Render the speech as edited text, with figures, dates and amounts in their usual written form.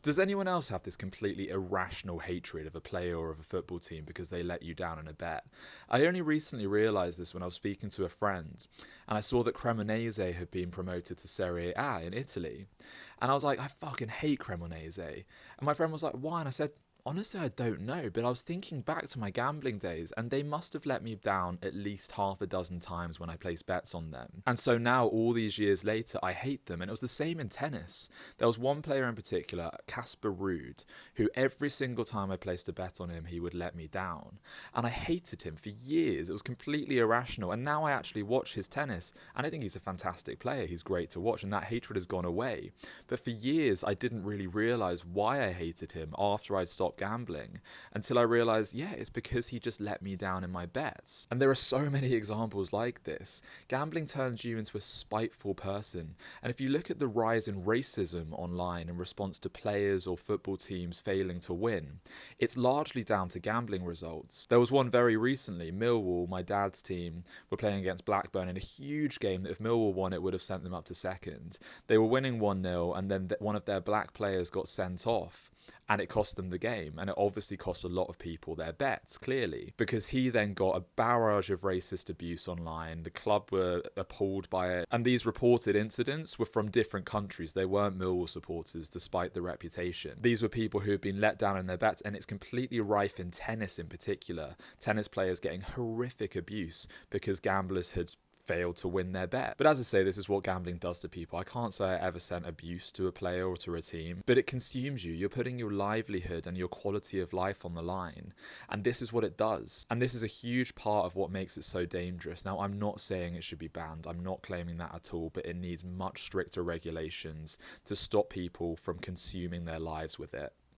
Does anyone else have this completely irrational hatred of a player or of a football team because they let you down in a bet? I only recently realised this when I was speaking to a friend and I saw that Cremonese had been promoted to Serie A in Italy. And I was like, I fucking hate Cremonese. And my friend was like, why? And I said, honestly, I don't know, but I was thinking back to my gambling days and they must have let me down at least half a dozen times when I placed bets on them. And so now, all these years later, I hate them. And it was the same in tennis. There was one player in particular, Casper Ruud, who every single time I placed a bet on him, he would let me down. And I hated him for years. It was completely irrational. And now I actually watch his tennis and I think he's a fantastic player. He's great to watch and that hatred has gone away. But for years, I didn't really realise why I hated him after I'd stopped gambling until I realized, yeah, it's because he just let me down in my bets. And there are so many examples like this. Gambling turns you into a spiteful person. And if you look at the rise in racism online in response to players or football teams failing to win, it's largely down to gambling results. There was one very recently. Millwall, my dad's team, were playing against Blackburn in a huge game that if Millwall won, it would have sent them up to second. They were winning 1-0 and then one of their black players got sent off. And it cost them the game, and it obviously cost a lot of people their bets, clearly, because he then got a barrage of racist abuse online. The club were appalled by it, and these reported incidents were from different countries. They weren't Millwall supporters, despite the reputation. These were people who had been let down in their bets, and it's completely rife in tennis in particular. Tennis players getting horrific abuse because gamblers had failed to win their bet. But as I say, this is what gambling does to people. I can't say I ever sent abuse to a player or to a team, but it consumes you. You're putting your livelihood and your quality of life on the line. And this is what it does. And this is a huge part of what makes it so dangerous. Now, I'm not saying it should be banned. I'm not claiming that at all, but it needs much stricter regulations to stop people from consuming their lives with it.